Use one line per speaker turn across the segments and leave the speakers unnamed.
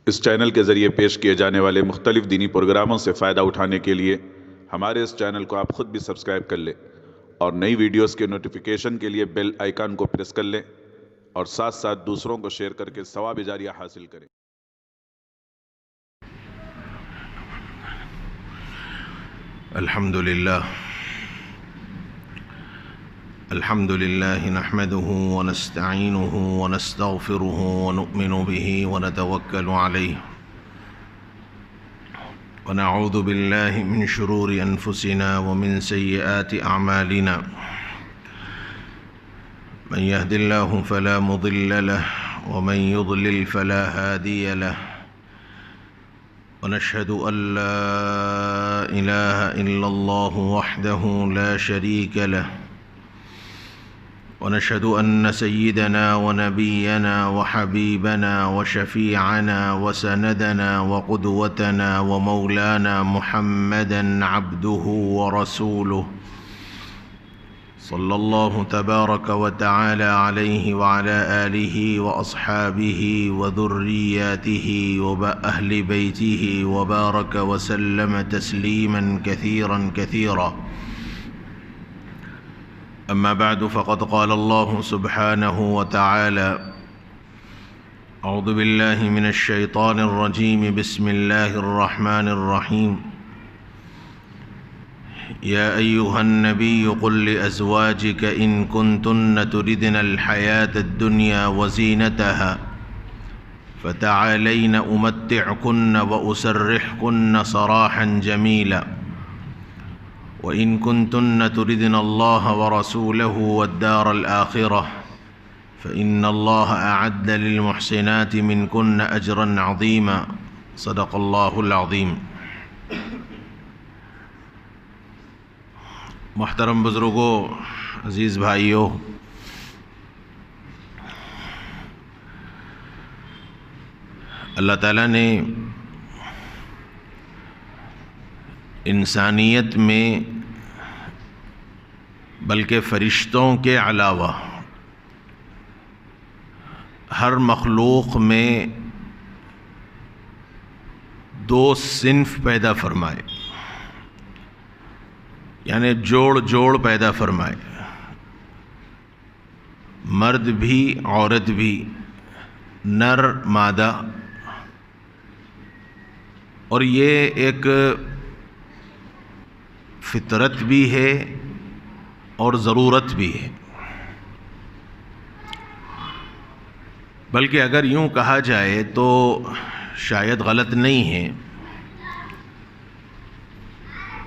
اس channel کے ذریعے پیش کیے جانے والے مختلف دینی پروگراموں سے فائدہ اٹھانے کے لیے ہمارے اس چینل کو آپ خود بھی سبسکرائب کر لیں اور نئی ویڈیوز کے نوٹیفیکیشن کے لیے بیل آئیکن کو پریس کر لیں اور ساتھ ساتھ دوسروں کو شیئر کر کے ثواب جاریہ حاصل کریں۔
الحمد لله نحمده ونستعينه ونستغفره ونؤمن به ونتوكل عليه ونعوذ بالله من شرور أنفسنا ومن سيئات أعمالنا من يهد الله فلا مضل له ومن يضلل فلا هادي له ونشهد أن لا إله إلا الله وحده لا شريك له ونشهد أن سيدنا ونبينا وحبيبنا وشفيعنا وسندنا وقدوتنا ومولانا محمدا عبده ورسوله صلى الله تبارك وتعالى عليه وعلى آله وأصحابه وذرياته وأهل بيته وبارك وسلم تسليما كثيرا كثيرا. أما بعد فقد قال الله سبحانه وتعالى: أعوذ بالله من الشيطان الرجيم بسم الله الرحمن الرحيم يا أيها النبي قل لأزواجك إن كنتن تردن الحياة الدنيا وزينتها فتعالين أمتعكن وأسرحكن سراحا جميلا وإن كنتن تردن الله ورسوله والدار الآخرة فإن الله أعد للمحسنات منكن أجرا عظيما. صدق الله العظيم. محترم بزرگوں، عزیز بھائیوں، اللہ تعالیٰ نے انسانیت میں بلکہ فرشتوں کے علاوہ ہر مخلوق میں دو صنف پیدا فرمائے، یعنی جوڑ پیدا فرمائے، مرد بھی عورت بھی، نر مادہ، اور یہ ایک فطرت بھی ہے اور ضرورت بھی ہے. بلکہ اگر یوں کہا جائے تو شاید غلط نہیں ہے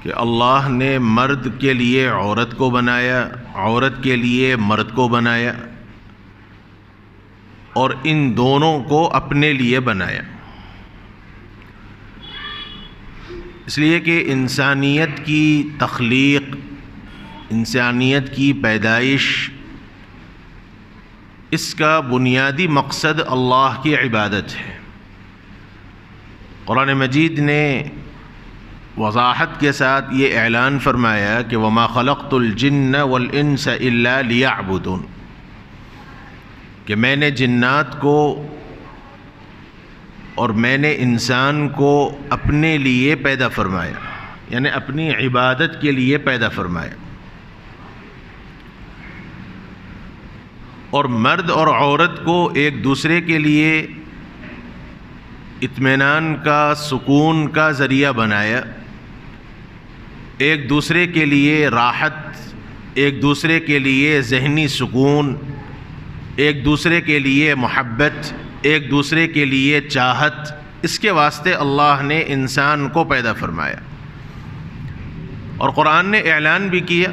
کہ اللہ نے مرد کے لیے عورت کو بنایا، عورت کے لیے مرد کو بنایا اور ان دونوں کو اپنے لیے بنایا، اس لیے کہ انسانیت کی تخلیق، انسانیت کی پیدائش، اس کا بنیادی مقصد اللہ کی عبادت ہے. قرآن مجید نے وضاحت کے ساتھ یہ اعلان فرمایا کہ وَمَا خَلَقْتُ الْجِنَّ وَالْإِنسَ إِلَّا لِيَعْبُدُونَ، کہ میں نے جنات کو اور میں نے انسان کو اپنے لیے پیدا فرمایا، یعنی اپنی عبادت کے لیے پیدا فرمایا. اور مرد اور عورت کو ایک دوسرے کے لیے اطمینان کا، سکون کا ذریعہ بنایا، ایک دوسرے کے لیے راحت، ایک دوسرے کے لیے ذہنی سکون، ایک دوسرے کے لیے محبت، ایک دوسرے کے لیے چاہت، اس کے واسطے اللہ نے انسان کو پیدا فرمایا. اور قرآن نے اعلان بھی کیا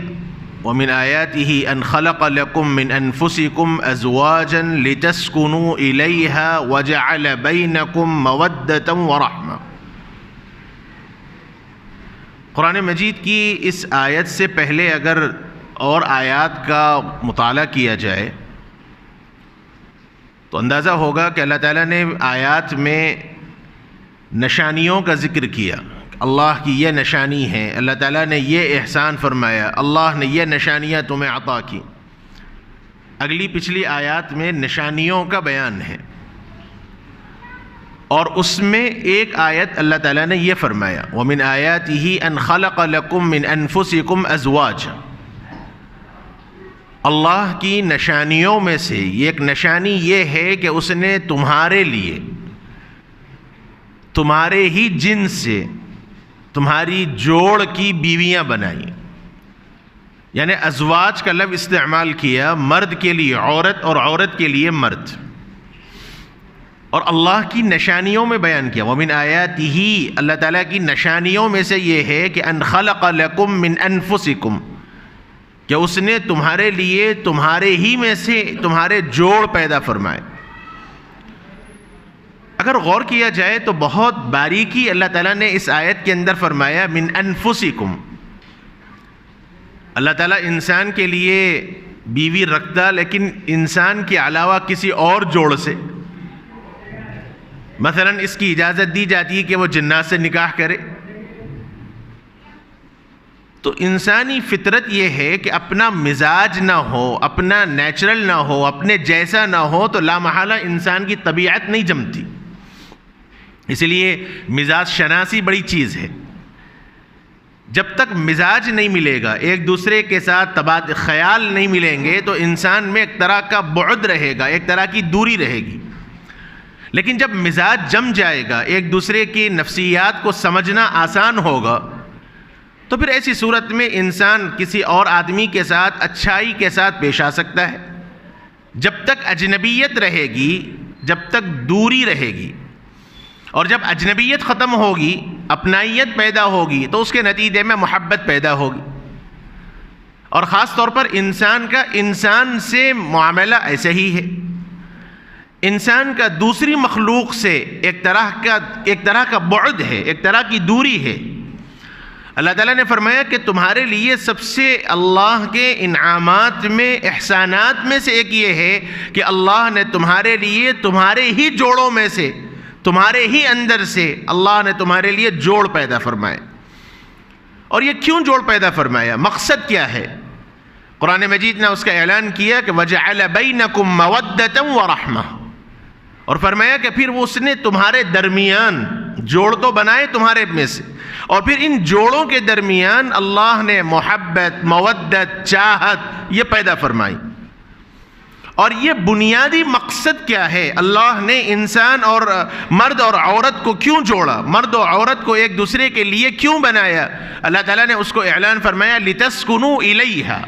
وَمِنْ آيَاتِهِ أَنْ خَلَقَ لَكُم مِّنْ أَنفُسِكُمْ أَزْوَاجًا لِتَسْكُنُوا إِلَيْهَا وَجَعَلَ بَيْنَكُم مَّوَدَّةً وَرَحْمَةً. قرآن مجید کی اس آیت سے پہلے اگر اور آیات کا مطالعہ کیا جائے تو اندازہ ہوگا کہ اللہ تعالیٰ نے آیات میں نشانیوں کا ذکر کیا، اللہ کی یہ نشانی ہے، اللہ تعالیٰ نے یہ احسان فرمایا، اللہ نے یہ نشانیاں تمہیں عطا کی. اگلی پچھلی آیات میں نشانیوں کا بیان ہے. اور اس میں ایک آیت اللہ تعالیٰ نے یہ فرمایا وَمِنْ آيَاتِهِ أَنْ خَلَقَ لَكُم مِّنْ أَنفُسِكُمْ أَزْوَاجًا، اللہ کی نشانیوں میں سے ایک نشانی یہ ہے کہ اس نے تمہارے لیے تمہارے ہی جنس سے تمہاری جوڑ کی بیویاں بنائی. یعنی ازواج کا لفظ استعمال کیا مرد کے لیے عورت اور عورت کے لیے مرد، اور اللہ کی نشانیوں میں بیان کیا وَمِنْ آيَاتِهِ، اللہ تعالیٰ کی نشانیوں میں سے یہ ہے کہ أَنْ خَلَقَ لَكُم مِّنْ أَنفُسِكُم، کہ اس نے تمہارے لیے تمہارے ہی میں سے تمہارے جوڑ پیدا فرمائے. اگر غور کیا جائے تو بہت باریکی اللہ تعالیٰ نے اس آیت کے اندر فرمایا من انفسکم. اللہ تعالیٰ انسان کے لیے بیوی رکھتا لیکن انسان کے علاوہ کسی اور جوڑ سے، مثلا اس کی اجازت دی جاتی ہے کہ وہ جنات سے نکاح کرے. تو انسانی فطرت یہ ہے کہ اپنا مزاج نہ ہو، اپنا نیچرل نہ ہو، اپنے جیسا نہ ہو تو لا محالہ انسان کی طبیعت نہیں جمتی. اس لیے مزاج شناسی بڑی چیز ہے. جب تک مزاج نہیں ملے گا، ایک دوسرے کے ساتھ خیال نہیں ملیں گے تو انسان میں ایک طرح کا بعد رہے گا، ایک طرح کی دوری رہے گی. لیکن جب مزاج جم جائے گا، ایک دوسرے کی نفسیات کو سمجھنا آسان ہوگا، تو پھر ایسی صورت میں انسان کسی اور آدمی کے ساتھ اچھائی کے ساتھ پیش آ سکتا ہے. جب تک اجنبیت رہے گی، جب تک دوری رہے گی، اور جب اجنبیت ختم ہوگی، اپنائیت پیدا ہوگی، تو اس کے نتیجے میں محبت پیدا ہوگی. اور خاص طور پر انسان کا انسان سے معاملہ ایسے ہی ہے. انسان کا دوسری مخلوق سے ایک طرح کا بعد ہے، ایک طرح کی دوری ہے. اللہ تعالیٰ نے فرمایا کہ تمہارے لیے سب سے اللہ کے انعامات میں، احسانات میں سے ایک یہ ہے کہ اللہ نے تمہارے لیے تمہارے ہی جوڑوں میں سے، تمہارے ہی اندر سے اللہ نے تمہارے لیے جوڑ پیدا فرمائے. اور یہ کیوں جوڑ پیدا فرمایا؟ مقصد کیا ہے؟ قرآن مجید نے اس کا اعلان کیا کہ وَجَعَلَ بَيْنَكُمْ مَوَدَّةً وَرَحْمَةً، اور فرمایا کہ پھر اس نے تمہارے درمیان جوڑ تو بنائے تمہارے میں سے، اور پھر ان جوڑوں کے درمیان اللہ نے محبت، مودت، چاہت یہ پیدا فرمائی. اور یہ بنیادی مقصد کیا ہے؟ اللہ نے انسان اور مرد اور عورت کو کیوں جوڑا، مرد اور عورت کو ایک دوسرے کے لیے کیوں بنایا؟ اللہ تعالیٰ نے اس کو اعلان فرمایا لِتَسْكُنُوا إِلَيْهَا،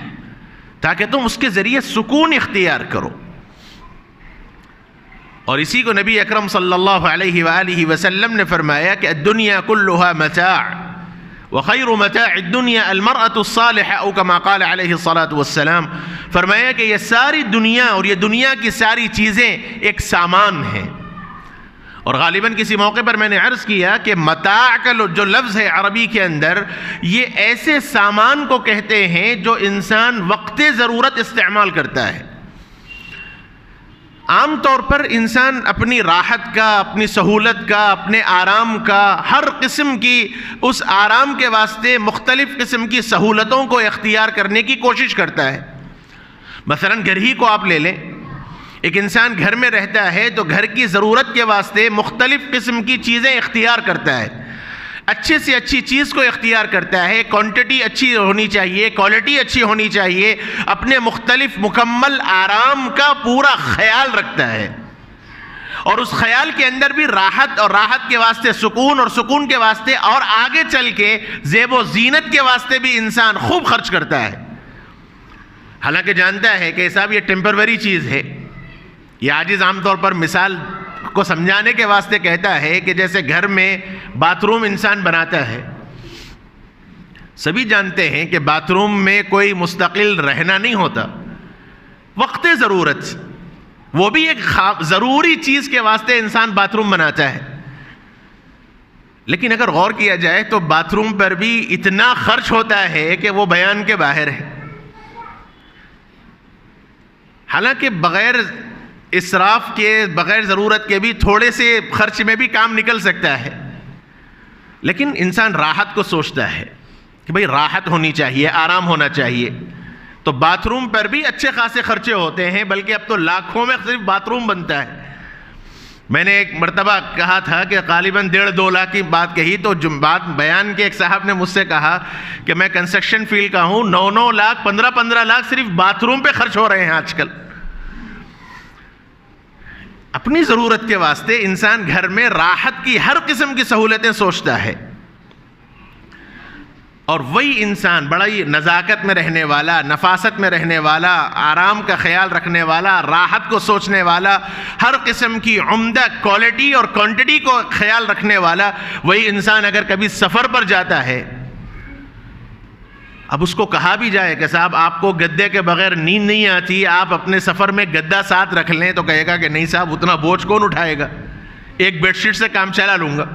تاکہ تم اس کے ذریعے سکون اختیار کرو. اور اسی کو نبی اکرم صلی اللہ علیہ وآلہ وسلم نے فرمایا کہ الدنیا کلها متاع وخیر متاع الدنیا المرأة الصالحة، او کما قال علیہ الصلاۃ والسلام. فرمایا کہ یہ ساری دنیا اور یہ دنیا کی ساری چیزیں ایک سامان ہیں. اور غالباً کسی موقع پر میں نے عرض کیا کہ متاع کا جو لفظ ہے عربی کے اندر، یہ ایسے سامان کو کہتے ہیں جو انسان وقت ضرورت استعمال کرتا ہے. عام طور پر انسان اپنی راحت کا، اپنی سہولت کا، اپنے آرام کا، ہر قسم کی اس آرام کے واسطے مختلف قسم کی سہولتوں کو اختیار کرنے کی کوشش کرتا ہے. مثلا گھر ہی کو آپ لے لیں، ایک انسان گھر میں رہتا ہے تو گھر کی ضرورت کے واسطے مختلف قسم کی چیزیں اختیار کرتا ہے. اچھے سے اچھی چیز کو اختیار کرتا ہے، کوانٹٹی اچھی ہونی چاہیے، کوالٹی اچھی ہونی چاہیے، اپنے مختلف مکمل آرام کا پورا خیال رکھتا ہے. اور اس خیال کے اندر بھی راحت، اور راحت کے واسطے سکون، اور سکون کے واسطے اور آگے چل کے زیب و زینت کے واسطے بھی انسان خوب خرچ کرتا ہے. حالانکہ جانتا ہے کہ صاحب یہ ٹیمپروری چیز ہے. یہ عاجز عام طور پر مثال کو سمجھانے کے واسطے کہتا ہے کہ جیسے گھر میں باتھ روم انسان بناتا ہے، سبھی جانتے ہیں کہ باتھ روم میں کوئی مستقل رہنا نہیں ہوتا، وقت ضرورت، وہ بھی ایک ضروری چیز کے واسطے انسان باتھ روم بناتا ہے. لیکن اگر غور کیا جائے تو باتھ روم پر بھی اتنا خرچ ہوتا ہے کہ وہ بیان کے باہر ہے. حالانکہ بغیر اسراف کے، بغیر ضرورت کے بھی تھوڑے سے خرچ میں بھی کام نکل سکتا ہے. لیکن انسان راحت کو سوچتا ہے کہ بھئی راحت ہونی چاہیے، آرام ہونا چاہیے. تو باتھ روم پر بھی اچھے خاصے خرچے ہوتے ہیں، بلکہ اب تو لاکھوں میں صرف باتھ روم بنتا ہے. میں نے ایک مرتبہ کہا تھا کہ غالباً 1.5-2 لاکھ کی بات کہی، تو بات بیان کے ایک صاحب نے مجھ سے کہا کہ میں کنسٹرکشن فیلڈ کا ہوں، 9 لاکھ 15 لاکھ صرف باتھ روم پہ خرچ ہو رہے ہیں آج کل۔ اپنی ضرورت کے واسطے انسان گھر میں راحت کی ہر قسم کی سہولتیں سوچتا ہے، اور وہی انسان بڑا ہی نزاکت میں رہنے والا، نفاست میں رہنے والا، آرام کا خیال رکھنے والا، راحت کو سوچنے والا، ہر قسم کی عمدہ کوالٹی اور کوانٹٹی کو خیال رکھنے والا وہی انسان اگر کبھی سفر پر جاتا ہے، اب اس کو کہا بھی جائے کہ صاحب آپ کو گدے کے بغیر نیند نہیں آتی، آپ اپنے سفر میں گدا ساتھ رکھ لیں، تو کہے گا کہ نہیں صاحب اتنا بوجھ کون اٹھائے گا، ایک بیڈ شیٹ سے کام چلا لوں گا۔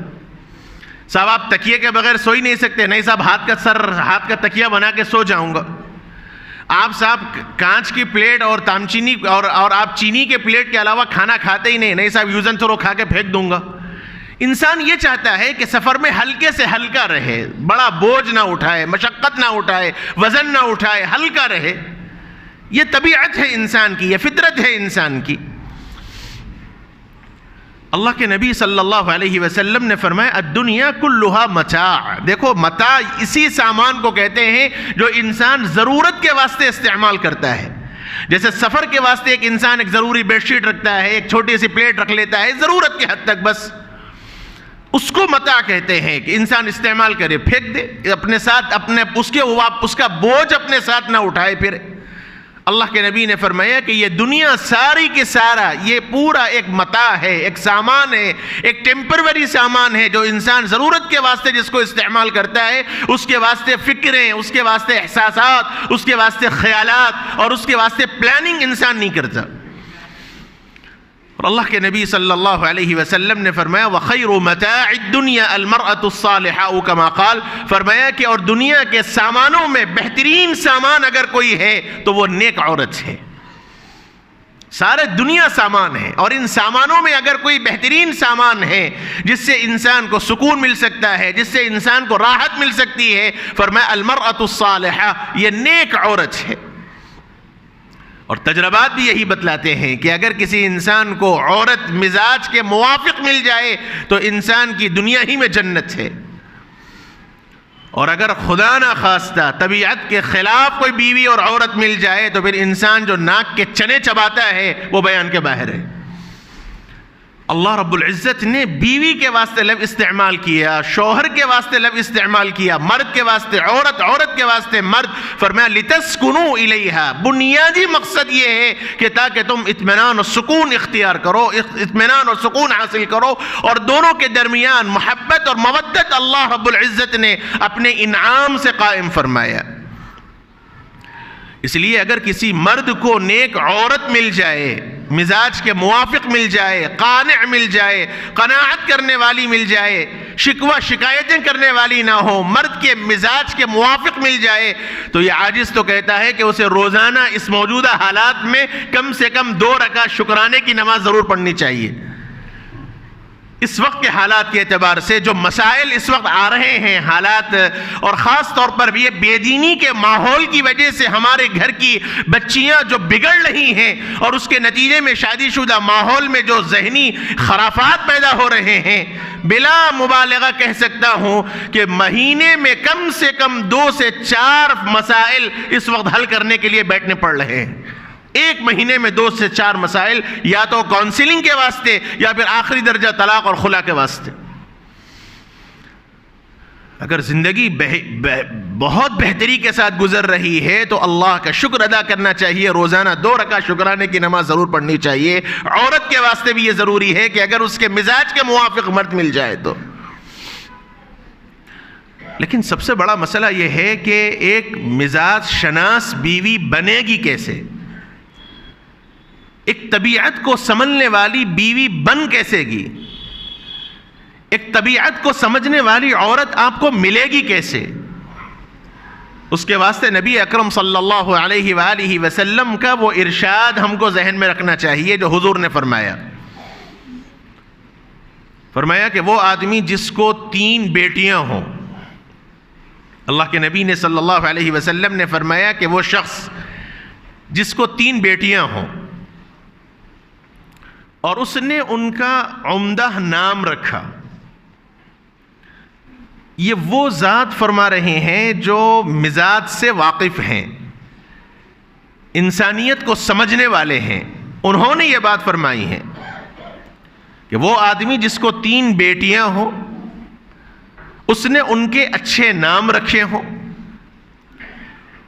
صاحب آپ تکیے کے بغیر سو ہی نہیں سکتے، نہیں صاحب ہاتھ کا تکیہ بنا کے سو جاؤں گا۔ آپ صاحب کانچ کی پلیٹ اور تامچینی اور آپ چینی کے پلیٹ کے علاوہ کھانا کھاتے ہی نہیں صاحب یوز اینڈ تھرو کھا کے پھینک دوں گا۔ انسان یہ چاہتا ہے کہ سفر میں ہلکے سے ہلکا رہے، بڑا بوجھ نہ اٹھائے، مشقت نہ اٹھائے، وزن نہ اٹھائے، ہلکا رہے۔ یہ طبیعت ہے انسان کی، یہ فطرت ہے انسان کی۔ اللہ کے نبی صلی اللہ علیہ وسلم نے فرمایا الدنیا کلھا متاع، دیکھو متاع اسی سامان کو کہتے ہیں جو انسان ضرورت کے واسطے استعمال کرتا ہے۔ جیسے سفر کے واسطے ایک انسان ایک ضروری بیڈ شیٹ رکھتا ہے، ایک چھوٹی سی پلیٹ رکھ لیتا ہے ضرورت کے حد تک، بس اس کو متاع کہتے ہیں کہ انسان استعمال کرے، پھینک دے اپنے ساتھ، اس کا بوجھ اپنے ساتھ نہ اٹھائے پھر۔ اللہ کے نبی نے فرمایا کہ یہ دنیا ساری کے سارا یہ پورا ایک متاع ہے، ایک سامان ہے، ایک ٹیمپروری سامان ہے جو انسان ضرورت کے واسطے جس کو استعمال کرتا ہے، اس کے واسطے فکریں، اس کے واسطے احساسات، اس کے واسطے خیالات اور اس کے واسطے پلاننگ انسان نہیں کرتا۔ اور اللہ کے نبی صلی اللہ علیہ وسلم نے فرمایا وَخَيْرُ مَتَاعِ الدُّنْيَا الْمَرْأَةُ الصَّالِحَةُ كَمَا قال، فرمایا کہ اور دنیا کے سامانوں میں بہترین سامان اگر کوئی ہے تو وہ نیک عورت ہے۔ سارے دنیا سامان ہے، اور ان سامانوں میں اگر کوئی بہترین سامان ہے جس سے انسان کو سکون مل سکتا ہے، جس سے انسان کو راحت مل سکتی ہے، فرمایا المرأة الصالحہ، یہ نیک عورت ہے۔ اور تجربات بھی یہی بتلاتے ہیں کہ اگر کسی انسان کو عورت مزاج کے موافق مل جائے تو انسان کی دنیا ہی میں جنت ہے، اور اگر خدا نہ خواستہ طبیعت کے خلاف کوئی بیوی اور عورت مل جائے تو پھر انسان جو ناک کے چنے چباتا ہے وہ بیان کے باہر ہے۔ اللہ رب العزت نے بیوی کے واسطے لفظ استعمال کیا، شوہر کے واسطے لفظ استعمال کیا، مرد کے واسطے عورت، عورت کے واسطے مرد، فرمایا لِتَسْكُنُوا إِلَيْهَا، بنیادی مقصد یہ ہے کہ تاکہ تم اطمینان اور سکون اختیار کرو، اطمینان اور سکون حاصل کرو، اور دونوں کے درمیان محبت اور مودت اللہ رب العزت نے اپنے انعام سے قائم فرمایا۔ اس لیے اگر کسی مرد کو نیک عورت مل جائے، مزاج کے موافق مل جائے، قانع مل جائے، قناعت کرنے والی مل جائے، شکوہ شکایتیں کرنے والی نہ ہو، مرد کے مزاج کے موافق مل جائے، تو یہ عاجز تو کہتا ہے کہ اسے روزانہ اس موجودہ حالات میں کم سے کم 2 رکعت شکرانے کی نماز ضرور پڑھنی چاہیے۔ اس وقت کے حالات کے اعتبار سے جو مسائل اس وقت آ رہے ہیں حالات، اور خاص طور پر یہ بے دینی کے ماحول کی وجہ سے ہمارے گھر کی بچیاں جو بگڑ رہی ہیں، اور اس کے نتیجے میں شادی شدہ ماحول میں جو ذہنی خرافات پیدا ہو رہے ہیں، بلا مبالغہ کہہ سکتا ہوں کہ مہینے میں کم سے کم 2 سے 4 مسائل اس وقت حل کرنے کے لیے بیٹھنے پڑ رہے ہیں۔ ایک مہینے میں 2 سے 4 مسائل، یا تو کاؤنسلنگ کے واسطے یا پھر آخری درجہ طلاق اور خلا کے واسطے۔ اگر زندگی بہت بہتری کے ساتھ گزر رہی ہے تو اللہ کا شکر ادا کرنا چاہیے، روزانہ 2 رکعت شکرانے کی نماز ضرور پڑھنی چاہیے۔ عورت کے واسطے بھی یہ ضروری ہے کہ اگر اس کے مزاج کے موافق مرد مل جائے تو۔ لیکن سب سے بڑا مسئلہ یہ ہے کہ ایک مزاج شناس بیوی بنے گی کیسے؟ ایک طبیعت کو سمجھنے والی بیوی بن کیسے گی؟ ایک طبیعت کو سمجھنے والی عورت آپ کو ملے گی کیسے؟ اس کے واسطے نبی اکرم صلی اللہ علیہ وآلہ وسلم کا وہ ارشاد ہم کو ذہن میں رکھنا چاہیے جو حضور نے فرمایا کہ وہ آدمی جس کو 3 بیٹیاں ہوں، اللہ کے نبی نے صلی اللہ علیہ وسلم نے فرمایا کہ وہ شخص جس کو 3 بیٹیاں ہوں اور اس نے ان کا عمدہ نام رکھا. یہ وہ ذات فرما رہے ہیں جو مزاج سے واقف ہیں, انسانیت کو سمجھنے والے ہیں. انہوں نے یہ بات فرمائی ہے کہ وہ آدمی جس کو 3 بیٹیاں ہوں, اس نے ان کے اچھے نام رکھے ہوں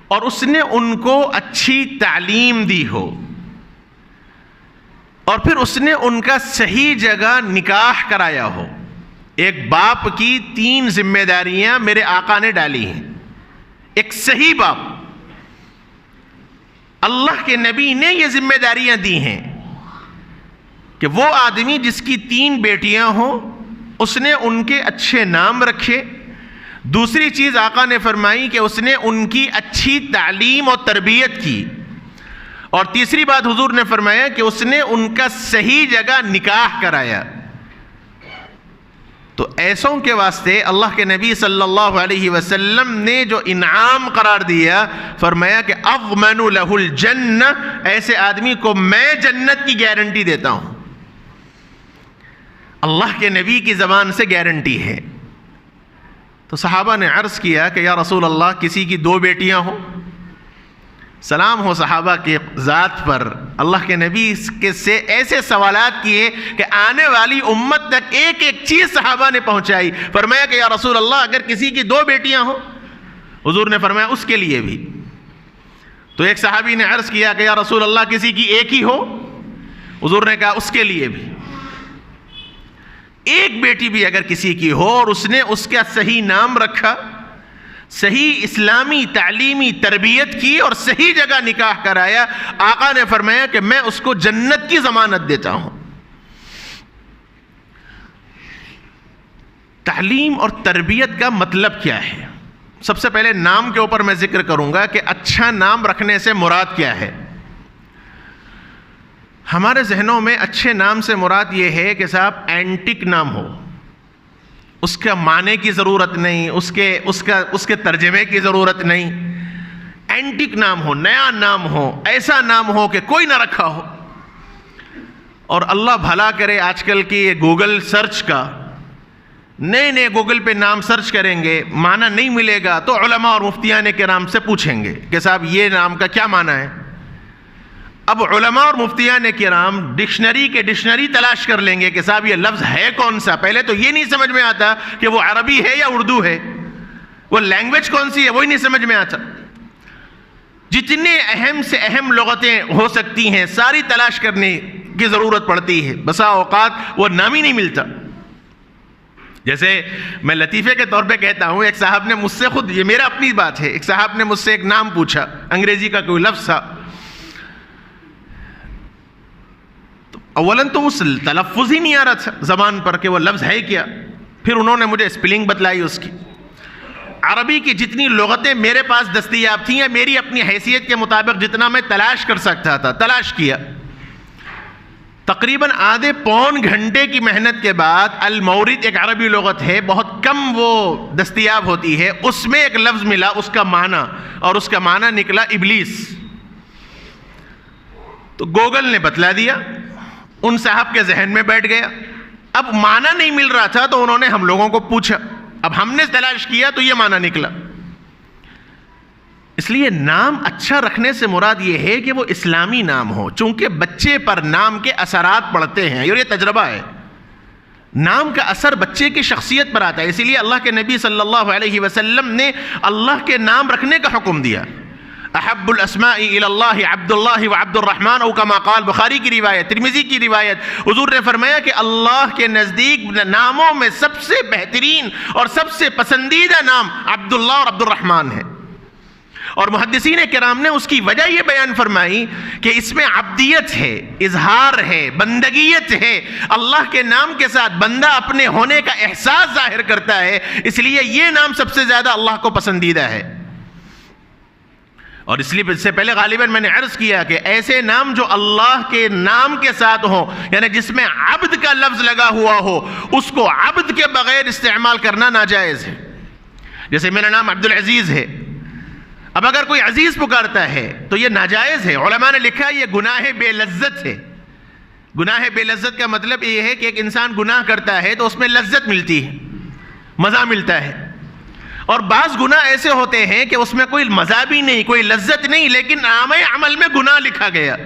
اور اس نے ان کو اچھی تعلیم دی ہو, اور پھر اس نے ان کا صحیح جگہ نکاح کرایا ہو. ایک باپ کی 3 ذمہ داریاں میرے آقا نے ڈالی ہیں. ایک صحیح باپ, اللہ کے نبی نے یہ ذمہ داریاں دی ہیں کہ وہ آدمی جس کی 3 بیٹیاں ہوں, اس نے ان کے اچھے نام رکھے. دوسری چیز آقا نے فرمائی کہ اس نے ان کی اچھی تعلیم اور تربیت کی. اور تیسری بات حضور نے فرمایا کہ اس نے ان کا صحیح جگہ نکاح کرایا. تو ایسوں کے واسطے اللہ کے نبی صلی اللہ علیہ وسلم نے جو انعام قرار دیا, فرمایا کہ اضمن لہ الجنہ, ایسے آدمی کو میں جنت کی گارنٹی دیتا ہوں. اللہ کے نبی کی زبان سے گارنٹی ہے. تو صحابہ نے عرض کیا کہ یا رسول اللہ, کسی کی 2 بیٹیاں ہوں. سلام ہو صحابہ کے ذات پر. اللہ کے نبی کے سے ایسے سوالات کیے کہ آنے والی امت تک ایک ایک چیز صحابہ نے پہنچائی. فرمایا کہ یا رسول اللہ, اگر کسی کی 2 بیٹیاں ہوں, حضور نے فرمایا اس کے لیے بھی. تو ایک صحابی نے عرض کیا کہ یا رسول اللہ, کسی کی ایک ہی ہو, حضور نے کہا اس کے لیے بھی. ایک بیٹی بھی اگر کسی کی ہو اور اس نے اس کا صحیح نام رکھا, صحیح اسلامی تعلیمی تربیت کی اور صحیح جگہ نکاح کرایا, آقا نے فرمایا کہ میں اس کو جنت کی ضمانت دیتا ہوں. تعلیم اور تربیت کا مطلب کیا ہے؟ سب سے پہلے نام کے اوپر میں ذکر کروں گا کہ اچھا نام رکھنے سے مراد کیا ہے. ہمارے ذہنوں میں اچھے نام سے مراد یہ ہے کہ صاحب اینٹک نام ہو, اس کا معنی کی ضرورت نہیں, اس کے ترجمے کی ضرورت نہیں. اینٹک نام ہو, نیا نام ہو, ایسا نام ہو کہ کوئی نہ رکھا ہو. اور اللہ بھلا کرے, آج کل کی یہ گوگل سرچ کا, نئے گوگل پہ نام سرچ کریں گے, معنی نہیں ملے گا تو علماء اور مفتیان کرام سے پوچھیں گے کہ صاحب یہ نام کا کیا معنی ہے. اب علماء اور مفتیان کرام ڈکشنری تلاش کر لیں گے کہ صاحب یہ لفظ ہے کون سا. پہلے تو یہ نہیں سمجھ میں آتا کہ وہ عربی ہے یا اردو ہے, وہ لینگویج کون سی ہے وہی نہیں سمجھ میں آتا. جتنے اہم سے اہم لغتیں ہو سکتی ہیں ساری تلاش کرنے کی ضرورت پڑتی ہے. بسا اوقات وہ نام ہی نہیں ملتا. جیسے میں لطیفے کے طور پہ کہتا ہوں, ایک صاحب نے مجھ سے, خود یہ میرا اپنی بات ہے, ایک صاحب نے مجھ سے ایک نام پوچھا, انگریزی کا کوئی لفظ تھا. اولاً تو اس تلفظ ہی نہیں آ رہا تھا زبان پر کہ وہ لفظ ہے کیا. پھر انہوں نے مجھے اسپیلنگ بتلائی اس کی. عربی کی جتنی لغتیں میرے پاس دستیاب تھیں, یا میری اپنی حیثیت کے مطابق جتنا میں تلاش کر سکتا تھا تلاش کیا. تقریباً آدھے پون گھنٹے کی محنت کے بعد المورد ایک عربی لغت ہے, بہت کم وہ دستیاب ہوتی ہے, اس میں ایک لفظ ملا, اس کا معنی, اور اس کا معنی نکلا ابلیس. تو گوگل نے بتلا دیا, ان صاحب کے ذہن میں بیٹھ گیا. اب معنی نہیں مل رہا تھا تو انہوں نے ہم لوگوں کو پوچھا, اب ہم نے تلاش کیا تو یہ معنی نکلا. اس لیے نام اچھا رکھنے سے مراد یہ ہے کہ وہ اسلامی نام ہو, چونکہ بچے پر نام کے اثرات پڑتے ہیں, اور یہ تجربہ ہے. نام کا اثر بچے کی شخصیت پر آتا ہے. اسی لیے اللہ کے نبی صلی اللہ علیہ وسلم نے اللہ کے نام رکھنے کا حکم دیا. احب الاسماء الى اللہ عبد اللہ وعبد الرحمن, او کما قال, بخاری کی روایت, ترمذی کی روایت. حضور نے فرمایا کہ اللہ کے نزدیک ناموں میں سب سے بہترین اور سب سے پسندیدہ نام عبداللہ اور عبد الرحمن ہے. اور محدثین کرام نے اس کی وجہ یہ بیان فرمائی کہ اس میں عبدیت ہے, اظہار ہے, بندگیت ہے. اللہ کے نام کے ساتھ بندہ اپنے ہونے کا احساس ظاہر کرتا ہے, اس لیے یہ نام سب سے زیادہ اللہ کو پسندیدہ ہے. اور اس لیے اس سے پہلے غالباً میں نے عرض کیا کہ ایسے نام جو اللہ کے نام کے ساتھ ہوں, یعنی جس میں عبد کا لفظ لگا ہوا ہو, اس کو عبد کے بغیر استعمال کرنا ناجائز ہے. جیسے میرا نام عبد العزیز ہے, اب اگر کوئی عزیز پکارتا ہے تو یہ ناجائز ہے. علماء نے لکھا یہ گناہ بے لذت ہے. گناہ بے لذت کا مطلب یہ ہے کہ ایک انسان گناہ کرتا ہے تو اس میں لذت ملتی ہے، مزہ ملتا ہے، اور بعض گناہ ایسے ہوتے ہیں کہ اس میں کوئی مزہ بھی نہیں، کوئی لذت نہیں، لیکن نامۂ عمل میں گناہ لکھا گیا،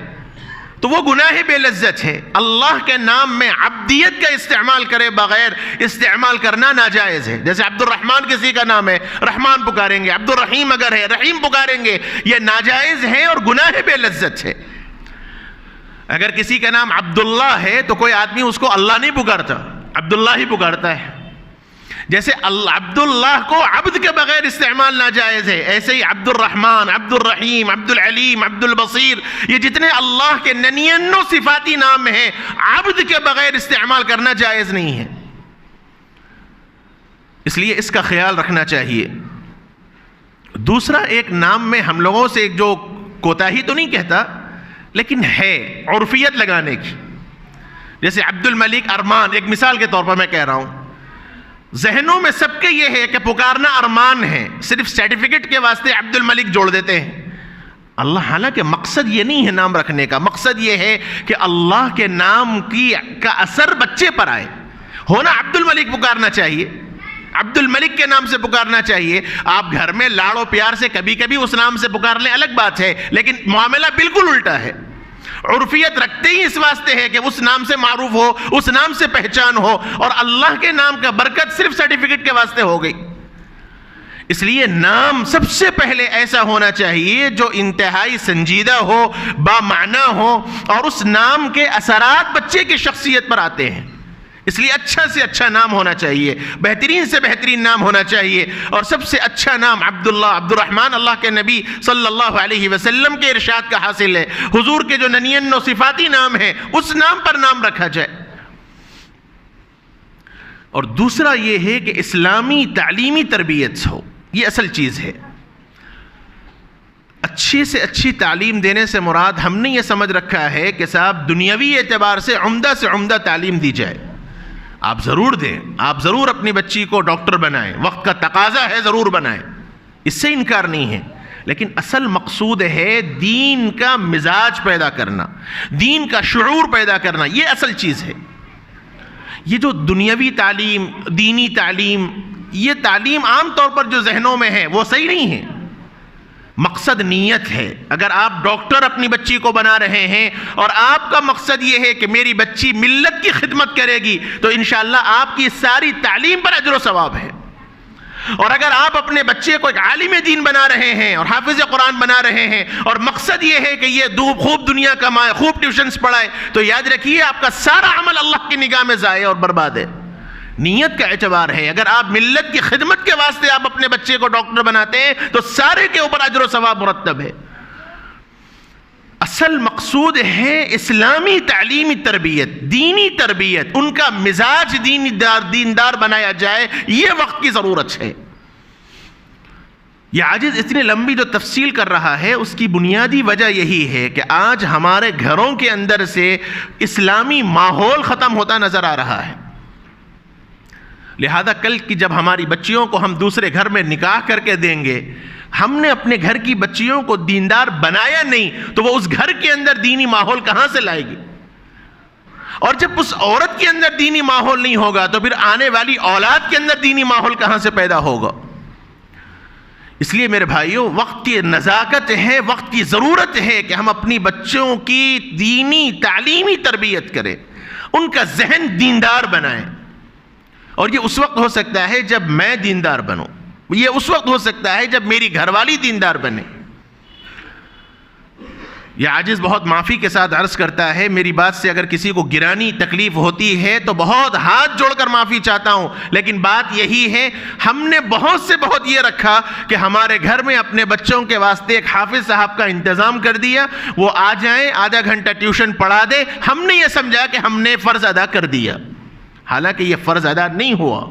تو وہ گناہ بے لذت ہے۔ اللہ کے نام میں عبدیت کا استعمال کرے بغیر استعمال کرنا ناجائز ہے۔ جیسے عبد الرحمن کسی کا نام ہے، رحمان پکاریں گے، عبد الرحیم اگر ہے رحیم پکاریں گے، یہ ناجائز ہے اور گناہ بے لذت ہے۔ اگر کسی کا نام عبداللہ ہے تو کوئی آدمی اس کو اللہ نہیں پکارتا، عبداللہ ہی پکارتا ہے۔ جیسے عبداللہ کو عبد کے بغیر استعمال ناجائز ہے، ایسے ہی عبد الرحمن، عبد الرحیم، عبد العلیم، عبد البصیر، یہ جتنے اللہ کے 99 صفاتی نام ہیں، عبد کے بغیر استعمال کرنا جائز نہیں ہے۔ اس لیے اس کا خیال رکھنا چاہیے۔ دوسرا، ایک نام میں ہم لوگوں سے ایک جو کوتاہی تو نہیں کہتا لیکن ہے عرفیت لگانے کی، جیسے عبد الملک ارمان، ایک مثال کے طور پر میں کہہ رہا ہوں، ذہنوں میں سب کے یہ ہے کہ پکارنا ارمان ہے، صرف سرٹیفکیٹ کے واسطے عبد الملک جوڑ دیتے ہیں۔ اللہ، حالانکہ مقصد یہ نہیں ہے نام رکھنے کا، مقصد یہ ہے کہ اللہ کے نام کا اثر بچے پر آئے۔ ہونا عبد الملک پکارنا چاہیے، عبد الملک کے نام سے پکارنا چاہیے۔ آپ گھر میں لاڑ و پیار سے کبھی کبھی اس نام سے پکار لیں، الگ بات ہے، لیکن معاملہ بالکل الٹا ہے۔ عرفیت رکھتے ہی اس واسطے ہے کہ اس نام سے معروف ہو، اس نام سے پہچان ہو، اور اللہ کے نام کا برکت صرف سرٹیفکیٹ کے واسطے ہو گئی۔ اس لیے نام سب سے پہلے ایسا ہونا چاہیے جو انتہائی سنجیدہ ہو، بامعنی ہو، اور اس نام کے اثرات بچے کی شخصیت پر آتے ہیں۔ اس لیے اچھا سے اچھا نام ہونا چاہیے، بہترین سے بہترین نام ہونا چاہیے، اور سب سے اچھا نام عبداللہ، عبد الرحمن اللہ کے نبی صلی اللہ علیہ وسلم کے ارشاد کا حاصل ہے۔ حضور کے جو 99 صفاتی نام ہیں اس نام پر نام رکھا جائے۔ اور دوسرا یہ ہے کہ اسلامی تعلیمی تربیت ہو، یہ اصل چیز ہے۔ اچھی سے اچھی تعلیم دینے سے مراد ہم نے یہ سمجھ رکھا ہے کہ صاحب دنیاوی اعتبار سے عمدہ تعلیم دی جائے۔ آپ ضرور دیں، آپ ضرور اپنی بچی کو ڈاکٹر بنائیں، وقت کا تقاضا ہے ضرور بنائیں، اس سے انکار نہیں ہے، لیکن اصل مقصود ہے دین کا مزاج پیدا کرنا، دین کا شعور پیدا کرنا، یہ اصل چیز ہے۔ یہ جو دنیاوی تعلیم، دینی تعلیم، یہ تعلیم عام طور پر جو ذہنوں میں ہے وہ صحیح نہیں ہے۔ مقصد نیت ہے۔ اگر آپ ڈاکٹر اپنی بچی کو بنا رہے ہیں اور آپ کا مقصد یہ ہے کہ میری بچی ملت کی خدمت کرے گی، تو انشاءاللہ آپ کی ساری تعلیم پر اجر و ثواب ہے۔ اور اگر آپ اپنے بچے کو ایک عالم دین بنا رہے ہیں اور حافظ قرآن بنا رہے ہیں اور مقصد یہ ہے کہ یہ خوب دنیا کمائے، خوب ٹیوشنز پڑھائے، تو یاد رکھیے آپ کا سارا عمل اللہ کی نگاہ میں ضائع اور برباد ہے۔ نیت کا اعتبار ہے۔ اگر آپ ملت کی خدمت کے واسطے آپ اپنے بچے کو ڈاکٹر بناتے ہیں تو سارے کے اوپر اجر و ثواب مرتب ہے۔ اصل مقصود ہے اسلامی تعلیمی تربیت، دینی تربیت، ان کا مزاج دیندار بنایا جائے، یہ وقت کی ضرورت ہے۔ یہ عاجز اتنی لمبی جو تفصیل کر رہا ہے اس کی بنیادی وجہ یہی ہے کہ آج ہمارے گھروں کے اندر سے اسلامی ماحول ختم ہوتا نظر آ رہا ہے۔ لہذا کل کی جب ہماری بچیوں کو ہم دوسرے گھر میں نکاح کر کے دیں گے، ہم نے اپنے گھر کی بچیوں کو دیندار بنایا نہیں تو وہ اس گھر کے اندر دینی ماحول کہاں سے لائے گی؟ اور جب اس عورت کے اندر دینی ماحول نہیں ہوگا تو پھر آنے والی اولاد کے اندر دینی ماحول کہاں سے پیدا ہوگا؟ اس لیے میرے بھائیوں، وقت کی نزاکت ہے، وقت کی ضرورت ہے کہ ہم اپنی بچوں کی دینی تعلیمی تربیت کریں، ان کا ذہن دیندار بنائیں۔ اور یہ اس وقت ہو سکتا ہے جب میں دیندار بنوں، یہ اس وقت ہو سکتا ہے جب میری گھر والی دیندار بنے۔ یہ عاجز بہت معافی کے ساتھ عرض کرتا ہے، میری بات سے اگر کسی کو گرانی تکلیف ہوتی ہے تو بہت ہاتھ جوڑ کر معافی چاہتا ہوں، لیکن بات یہی ہے ہم نے بہت یہ رکھا کہ ہمارے گھر میں اپنے بچوں کے واسطے ایک حافظ صاحب کا انتظام کر دیا، وہ آ جائیں، آدھا گھنٹہ ٹیوشن پڑھا دے، ہم نے یہ سمجھا کہ ہم نے فرض ادا کر دیا، حالانکہ یہ فرض ادا نہیں ہوا،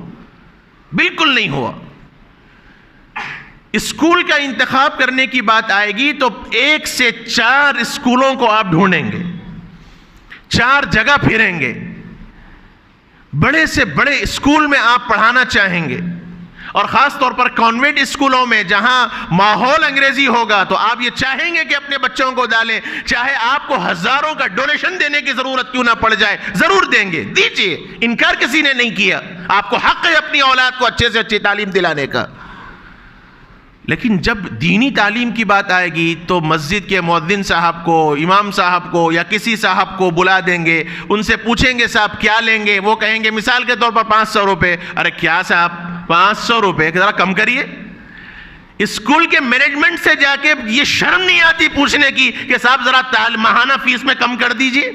بالکل نہیں ہوا۔ اسکول کا انتخاب کرنے کی بات آئے گی تو 1 سے 4 اسکولوں کو آپ ڈھونڈیں گے، 4 جگہ پھریں گے، بڑے سے بڑے اسکول میں آپ پڑھانا چاہیں گے، اور خاص طور پر کانوینٹ اسکولوں میں جہاں ماحول انگریزی ہوگا تو آپ یہ چاہیں گے کہ اپنے بچوں کو ڈالیں، چاہے آپ کو ہزاروں کا ڈونیشن دینے کی ضرورت کیوں نہ پڑ جائے، ضرور دیں گے، دیجئے، انکار کسی نے نہیں کیا، آپ کو حق ہے اپنی اولاد کو اچھے سے اچھی تعلیم دلانے کا۔ لیکن جب دینی تعلیم کی بات آئے گی تو مسجد کے مؤذن صاحب کو، امام صاحب کو یا کسی صاحب کو بلا دیں گے، ان سے پوچھیں گے صاحب کیا لیں گے، وہ کہیں گے مثال کے طور پر 500 روپے۔ ارے کیا صاحب 500 روپے، ذرا کم کریے۔ اسکول کے مینجمنٹ سے جا کے یہ شرم نہیں آتی پوچھنے کی کہ صاحب ذرا ماہانہ فیس میں کم کر دیجئے،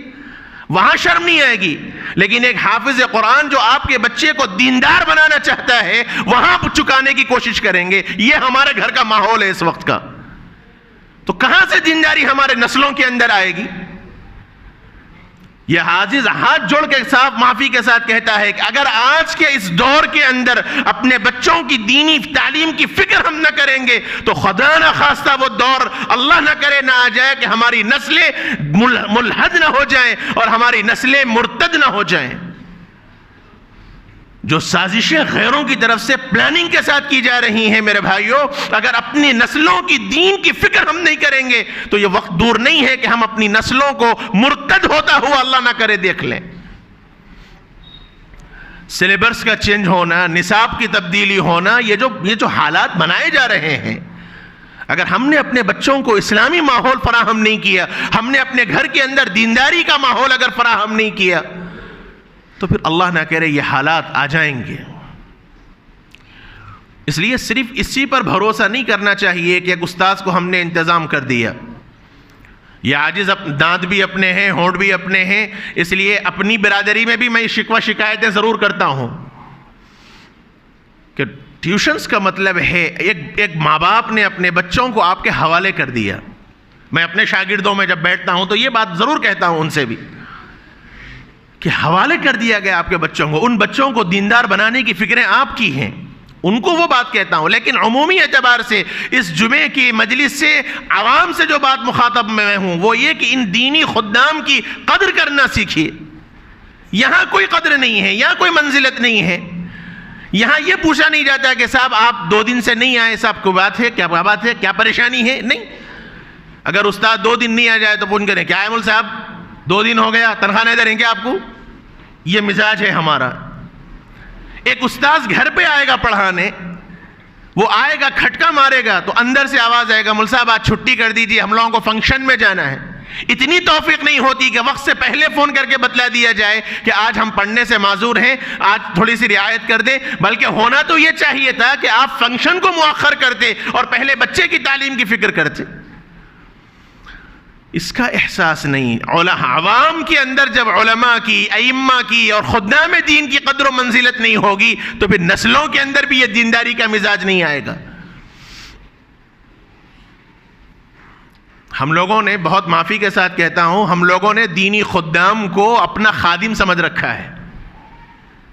وہاں شرم نہیں آئے گی۔ لیکن ایک حافظ قرآن جو آپ کے بچے کو دیندار بنانا چاہتا ہے وہاں چکانے کی کوشش کریں گے۔ یہ ہمارے گھر کا ماحول ہے اس وقت کا، تو کہاں سے دینداری ہمارے نسلوں کے اندر آئے گی؟ یہ حافظ ہاتھ جوڑ کے صاف معافی کے ساتھ کہتا ہے کہ اگر آج کے اس دور کے اندر اپنے بچوں کی دینی تعلیم کی فکر ہم نہ کریں گے تو خدا نہ خواستہ وہ دور اللہ نہ کرے نہ آ جائے کہ ہماری نسلیں ملحد نہ ہو جائیں اور ہماری نسلیں مرتد نہ ہو جائیں۔ جو سازشیں غیروں کی طرف سے پلاننگ کے ساتھ کی جا رہی ہیں میرے بھائیوں، اگر اپنی نسلوں کی دین کی فکر ہم نہیں کریں گے تو یہ وقت دور نہیں ہے کہ ہم اپنی نسلوں کو مرتد ہوتا ہوا اللہ نہ کرے دیکھ لیں۔ سلیبس کا چینج ہونا، نصاب کی تبدیلی ہونا، یہ جو حالات بنائے جا رہے ہیں، اگر ہم نے اپنے بچوں کو اسلامی ماحول فراہم نہیں کیا، ہم نے اپنے گھر کے اندر دینداری کا ماحول اگر فراہم نہیں کیا تو پھر اللہ نہ کرے یہ حالات آ جائیں گے۔ اس لیے صرف اسی پر بھروسہ نہیں کرنا چاہیے کہ ایک استاذ کو ہم نے انتظام کر دیا، یہ عاجز دانت بھی اپنے ہیں، ہونٹ بھی اپنے ہیں، اس لیے اپنی برادری میں بھی میں شکوہ شکایتیں ضرور کرتا ہوں کہ ٹیوشنز کا مطلب ہے ایک ماں باپ نے اپنے بچوں کو آپ کے حوالے کر دیا۔ میں اپنے شاگردوں میں جب بیٹھتا ہوں تو یہ بات ضرور کہتا ہوں ان سے بھی کہ حوالے کر دیا گیا آپ کے بچوں کو، ان بچوں کو دیندار بنانے کی فکریں آپ کی ہیں، ان کو وہ بات کہتا ہوں۔ لیکن عمومی اعتبار سے اس جمعے کی مجلس سے عوام سے جو بات مخاطب میں ہوں وہ یہ کہ ان دینی خدام کی قدر کرنا سیکھیے۔ یہاں کوئی قدر نہیں ہے، یہاں کوئی منزلت نہیں ہے، یہاں یہ پوچھا نہیں جاتا کہ صاحب آپ 2 دن سے نہیں آئے، صاحب کوئی بات ہے، کیا بات ہے، کیا پریشانی ہے؟ نہیں، اگر استاد 2 دن نہیں آ جائے تو پوچھ کریں کیا ہے مول صاحب 2 دن ہو گیا، تنخواہ نہیں دے رہے کیا آپ کو؟ یہ مزاج ہے ہمارا۔ ایک استاذ گھر پہ آئے گا پڑھانے، وہ آئے گا کھٹکا مارے گا تو اندر سے آواز آئے گا مول صاحب آج چھٹی کر دیجیے، ہم لوگوں کو فنکشن میں جانا ہے۔ اتنی توفیق نہیں ہوتی کہ وقت سے پہلے فون کر کے بتلا دیا جائے کہ آج ہم پڑھنے سے معذور ہیں، آج تھوڑی سی رعایت کر دیں، بلکہ ہونا تو یہ چاہیے تھا کہ آپ فنکشن کو مؤخر کرتے اور پہلے بچے کی تعلیم کی فکر کرتے۔ اس کا احساس نہیں۔ عوام کے اندر جب علماء کی، ائمہ کی اور خدام دین کی قدر و منزلت نہیں ہوگی تو پھر نسلوں کے اندر بھی یہ دینداری کا مزاج نہیں آئے گا۔ ہم لوگوں نے، بہت معافی کے ساتھ کہتا ہوں، ہم لوگوں نے دینی خدام کو اپنا خادم سمجھ رکھا ہے۔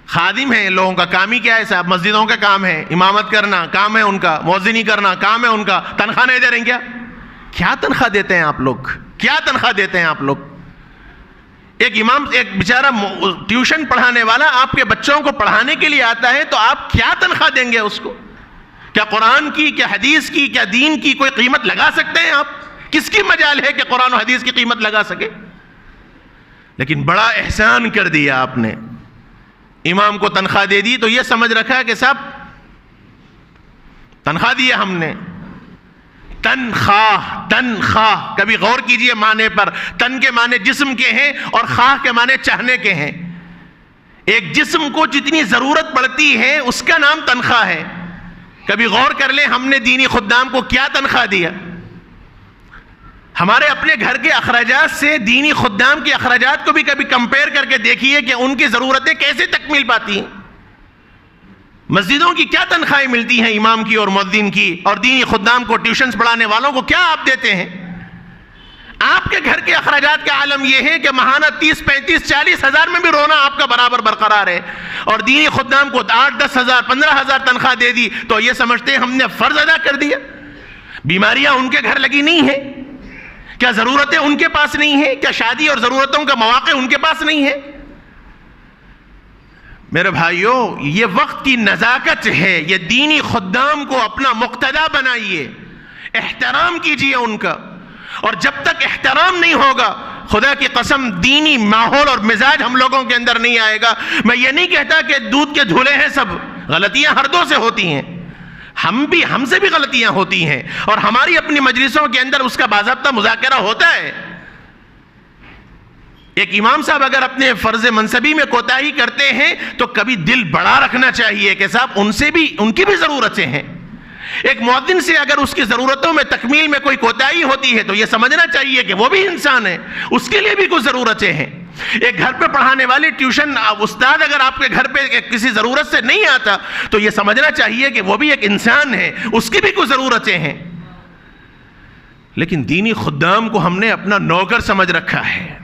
خادم ہے، لوگوں کا کام ہی کیا ہے صاحب؟ مسجدوں کا کام ہے، امامت کرنا کام ہے ان کا، مؤذنی کرنا کام ہے ان کا، تنخواہ نہیں دے رہے کیا؟ کیا تنخواہ دیتے ہیں آپ لوگ؟ کیا تنخواہ دیتے ہیں آپ لوگ؟ ایک امام، ایک بیچارہ ٹیوشن پڑھانے والا آپ کے بچوں کو پڑھانے کے لیے آتا ہے تو آپ کیا تنخواہ دیں گے اس کو؟ کیا قرآن کی، کیا حدیث کی، کیا دین کی کوئی قیمت لگا سکتے ہیں آپ؟ کس کی مجال ہے کہ قرآن و حدیث کی قیمت لگا سکے؟ لیکن بڑا احسان کر دیا آپ نے، امام کو تنخواہ دے دی تو یہ سمجھ رکھا کہ صاحب تنخواہ دی ہم نے۔ تنخواہ کبھی غور کیجئے معنی پر۔ تن کے معنی جسم کے ہیں اور خواہ کے معنی چاہنے کے ہیں۔ ایک جسم کو جتنی ضرورت پڑتی ہے اس کا نام تنخواہ ہے۔ کبھی غور کر لیں ہم نے دینی خدام کو کیا تنخواہ دیا؟ ہمارے اپنے گھر کے اخراجات سے دینی خدام کے اخراجات کو بھی کبھی کمپیئر کر کے دیکھیے کہ ان کی ضرورتیں کیسے تکمیل پاتی ہیں۔ مسجدوں کی کیا تنخواہیں ملتی ہیں امام کی اور مؤذن کی، اور دینی خدام کو، ٹیوشنز پڑھانے والوں کو کیا آپ دیتے ہیں؟ آپ کے گھر کے اخراجات کا عالم یہ ہے کہ ماہانہ 30, 35, 40 ہزار میں بھی رونا آپ کا برابر برقرار ہے، اور دینی خدام کو 8, 10 ہزار, 15 ہزار تنخواہ دے دی تو یہ سمجھتے ہیں ہم نے فرض ادا کر دیا۔ بیماریاں ان کے گھر لگی نہیں ہیں کیا؟ ضرورتیں ان کے پاس نہیں ہیں کیا؟ شادی اور ضرورتوں کا مواقع ان کے پاس نہیں ہے؟ میرے بھائیوں، یہ وقت کی نزاکت ہے، یہ دینی خدام کو اپنا مقتدا بنائیے، احترام کیجیے ان کا، اور جب تک احترام نہیں ہوگا خدا کی قسم دینی ماحول اور مزاج ہم لوگوں کے اندر نہیں آئے گا۔ میں یہ نہیں کہتا کہ دودھ کے دھلے ہیں سب، غلطیاں ہر دو سے ہوتی ہیں، ہم سے بھی غلطیاں ہوتی ہیں، اور ہماری اپنی مجلسوں کے اندر اس کا باضابطہ مذاکرہ ہوتا ہے۔ ایک امام صاحب اگر اپنے فرض منصبی میں کوتاہی کرتے ہیں تو کبھی دل بڑا رکھنا چاہیے کہ صاحب ان کی بھی ضرورتیں ہیں۔ ایک مؤذن سے اگر اس کی ضرورتوں میں تکمیل میں کوئی کوتاہی ہوتی ہے تو یہ سمجھنا چاہیے کہ وہ بھی انسان ہے، اس کے لیے بھی کچھ ضرورتیں ہیں۔ ایک گھر پہ پڑھانے والے ٹیوشن استاد اگر آپ کے گھر پہ کسی ضرورت سے نہیں آتا تو یہ سمجھنا چاہیے کہ وہ بھی ایک انسان ہے، اس کی بھی کچھ ضرورتیں ہیں۔ لیکن دینی خدام کو ہم نے اپنا نوکر سمجھ رکھا ہے،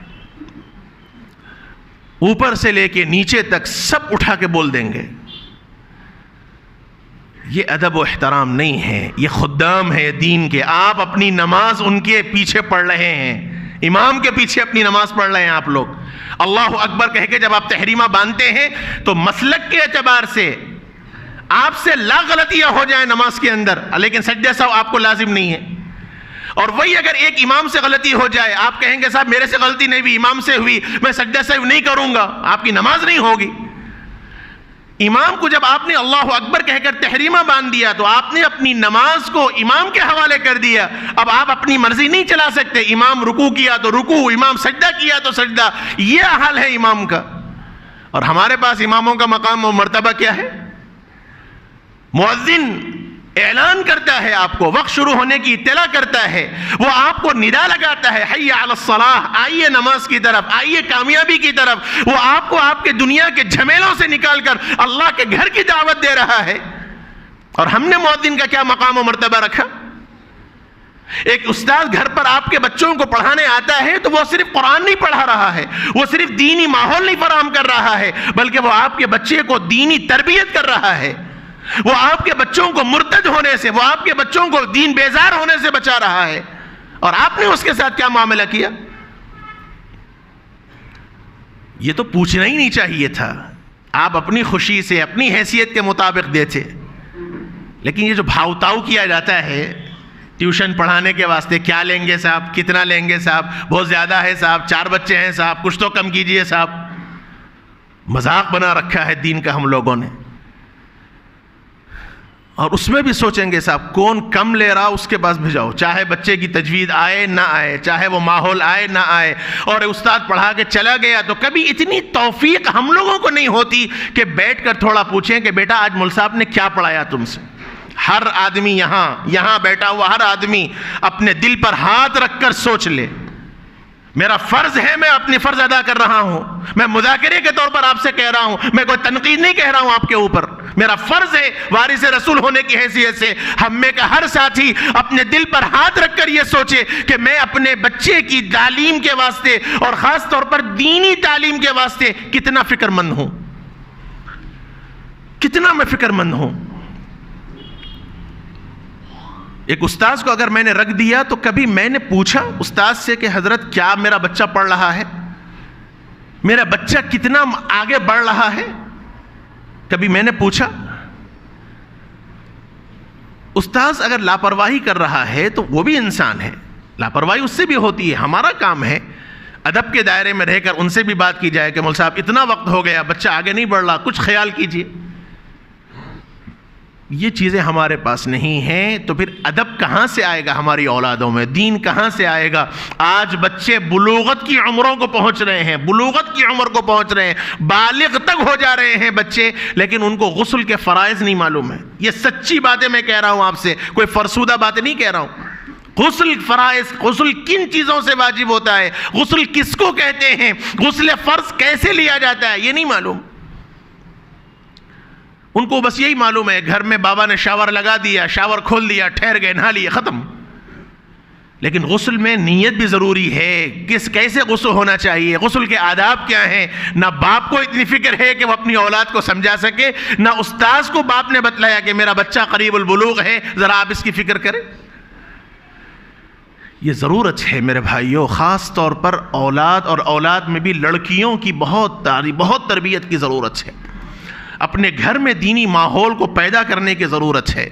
اوپر سے لے کے نیچے تک سب اٹھا کے بول دیں گے۔ یہ ادب و احترام نہیں ہے، یہ خدام ہے دین کے۔ آپ اپنی نماز ان کے پیچھے پڑھ رہے ہیں، امام کے پیچھے اپنی نماز پڑھ رہے ہیں۔ آپ لوگ اللہ اکبر کہہ کے جب آپ تحریمہ باندھتے ہیں تو مسلک کے اعتبار سے آپ سے لا غلطیاں ہو جائیں نماز کے اندر، لیکن سجدہ سہو آپ کو لازم نہیں ہے۔ اور وہی اگر ایک امام سے غلطی ہو جائے، آپ کہیں گے صاحب میرے سے غلطی نہیں ہوئی، امام سے ہوئی، میں سجدہ سہو نہیں کروں گا، آپ کی نماز نہیں ہوگی۔ امام کو جب آپ نے اللہ اکبر کہہ کر تحریمہ باندھ دیا تو آپ نے اپنی نماز کو امام کے حوالے کر دیا۔ اب آپ اپنی مرضی نہیں چلا سکتے، امام رکوع کیا تو رکوع، امام سجدہ کیا تو سجدہ، یہ حال ہے امام کا۔ اور ہمارے پاس اماموں کا مقام و مرتبہ کیا ہے؟ مؤذن اعلان کرتا ہے، آپ کو وقت شروع ہونے کی اطلاع کرتا ہے، وہ آپ کو ندا لگاتا ہے، حی علی الصلاح، آئیے نماز کی طرف، آئیے کامیابی کی طرف۔ وہ آپ کو آپ کے دنیا کے جھمیلوں سے نکال کر اللہ کے گھر کی دعوت دے رہا ہے۔ اور ہم نے مؤذن کا کیا مقام و مرتبہ رکھا؟ ایک استاد گھر پر آپ کے بچوں کو پڑھانے آتا ہے تو وہ صرف قرآن نہیں پڑھا رہا ہے، وہ صرف دینی ماحول نہیں فراہم کر رہا ہے، بلکہ وہ آپ کے بچے کو دینی تربیت کر رہا ہے، وہ آپ کے بچوں کو مرتد ہونے سے، وہ آپ کے بچوں کو دین بیزار ہونے سے بچا رہا ہے۔ اور آپ نے اس کے ساتھ کیا معاملہ کیا؟ یہ تو پوچھنا ہی نہیں چاہیے تھا، آپ اپنی خوشی سے اپنی حیثیت کے مطابق دیتے۔ لیکن یہ جو بھاؤ تاؤ کیا جاتا ہے ٹیوشن پڑھانے کے واسطے، کیا لیں گے صاحب، کتنا لیں گے صاحب، بہت زیادہ ہے صاحب، 4 بچے ہیں صاحب، کچھ تو کم کیجئے صاحب، مذاق بنا رکھا ہے دین کا ہم لوگوں نے۔ اور اس میں بھی سوچیں گے صاحب کون کم لے رہا اس کے پاس بھیجاؤ، چاہے بچے کی تجوید آئے نہ آئے، چاہے وہ ماحول آئے نہ آئے۔ اور استاد پڑھا کے چلا گیا تو کبھی اتنی توفیق ہم لوگوں کو نہیں ہوتی کہ بیٹھ کر تھوڑا پوچھیں کہ بیٹا آج مول صاحب نے کیا پڑھایا تم سے۔ ہر آدمی یہاں بیٹھا ہوا ہر آدمی اپنے دل پر ہاتھ رکھ کر سوچ لے، میرا فرض ہے، میں اپنی فرض ادا کر رہا ہوں، میں مذاکرے کے طور پر آپ سے کہہ رہا ہوں، میں کوئی تنقید نہیں کہہ رہا ہوں آپ کے اوپر، میرا فرض ہے وارث رسول ہونے کی حیثیت سے ہم میں کا ہر ساتھی اپنے دل پر ہاتھ رکھ کر یہ سوچے کہ میں اپنے بچے کی تعلیم کے واسطے اور خاص طور پر دینی تعلیم کے واسطے کتنا فکر مند ہوں، کتنا میں فکر مند ہوں۔ ایک استاذ کو اگر میں نے رکھ دیا تو کبھی میں نے پوچھا استاذ سے کہ حضرت کیا میرا بچہ پڑھ رہا ہے، میرا بچہ کتنا آگے بڑھ رہا ہے، کبھی میں نے پوچھا؟ استاذ اگر لاپرواہی کر رہا ہے تو وہ بھی انسان ہے، لاپرواہی اس سے بھی ہوتی ہے، ہمارا کام ہے ادب کے دائرے میں رہ کر ان سے بھی بات کی جائے کہ مول صاحب اتنا وقت ہو گیا بچہ آگے نہیں بڑھ رہا، کچھ خیال کیجئے۔ یہ چیزیں ہمارے پاس نہیں ہیں تو پھر ادب کہاں سے آئے گا ہماری اولادوں میں، دین کہاں سے آئے گا؟ آج بچے بلوغت کی عمروں کو پہنچ رہے ہیں، بلوغت کی عمر کو پہنچ رہے ہیں، بالغ تک ہو جا رہے ہیں بچے، لیکن ان کو غسل کے فرائض نہیں معلوم ہے۔ یہ سچی باتیں میں کہہ رہا ہوں آپ سے، کوئی فرسودہ باتیں نہیں کہہ رہا ہوں۔ غسل فرائض، غسل کن چیزوں سے واجب ہوتا ہے، غسل کس کو کہتے ہیں، غسل فرض کیسے لیا جاتا ہے، یہ نہیں معلوم۔ ان کو بس یہی معلوم ہے گھر میں بابا نے شاور لگا دیا، شاور کھول دیا، ٹھہر گئے، نہا لیے، ختم۔ لیکن غسل میں نیت بھی ضروری ہے، کیسے غسل ہونا چاہیے، غسل کے آداب کیا ہیں۔ نہ باپ کو اتنی فکر ہے کہ وہ اپنی اولاد کو سمجھا سکے، نہ استاذ کو باپ نے بتلایا کہ میرا بچہ قریب البلوغ ہے، ذرا آپ اس کی فکر کریں۔ یہ ضرورت ہے میرے بھائیوں، خاص طور پر اولاد اور اولاد میں بھی لڑکیوں کی بہت تربیت کی ضرورت ہے۔ اپنے گھر میں دینی ماحول کو پیدا کرنے کی ضرورت ہے۔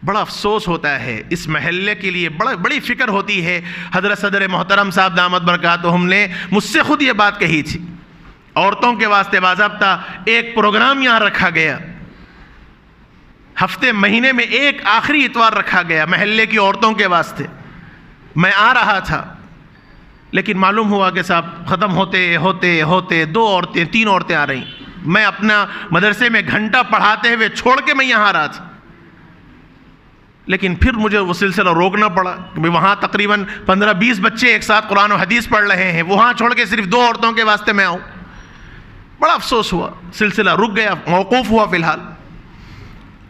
بڑا افسوس ہوتا ہے، اس محلے کے لیے بڑی فکر ہوتی ہے۔ حضرت صدر محترم صاحب دامت برکاتہم نے مجھ سے خود یہ بات کہی تھی، عورتوں کے واسطے باضابطہ ایک پروگرام یہاں رکھا گیا، ہفتے مہینے میں ایک آخری اتوار رکھا گیا محلے کی عورتوں کے واسطے۔ میں آ رہا تھا، لیکن معلوم ہوا کہ صاحب ختم ہوتے ہوتے ہوتے 2 عورتیں 3 عورتیں آ رہی، میں اپنا مدرسے میں گھنٹہ پڑھاتے ہوئے چھوڑ کے میں یہاں آ رہا تھا، لیکن پھر مجھے وہ سلسلہ روکنا پڑا کہ وہاں تقریباً 15-20 بچے ایک ساتھ قرآن و حدیث پڑھ رہے ہیں، وہاں چھوڑ کے صرف 2 عورتوں کے واسطے میں آؤں۔ بڑا افسوس ہوا، سلسلہ رک گیا، موقوف ہوا۔ فی الحال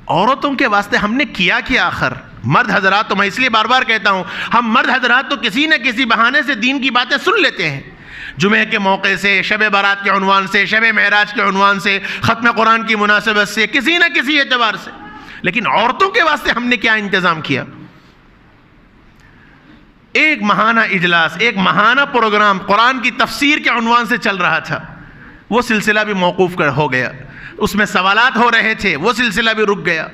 عورتوں کے واسطے ہم نے کیا آخر؟ مرد حضرات تو میں اس لیے بار بار کہتا ہوں، ہم مرد حضرات تو کسی نہ کسی بہانے سے دین کی باتیں سن لیتے ہیں، جمعہ کے موقع سے، شب برات کے عنوان سے، شب معراج کے عنوان سے، ختم قرآن کی مناسبت سے، کسی نہ کسی اعتبار سے، لیکن عورتوں کے واسطے ہم نے کیا انتظام کیا؟ ایک ماہانہ اجلاس، ایک ماہانہ پروگرام قرآن کی تفسیر کے عنوان سے چل رہا تھا، وہ سلسلہ بھی موقوف ہو گیا، اس میں سوالات ہو رہے تھے، وہ سلسلہ بھی رک گیا۔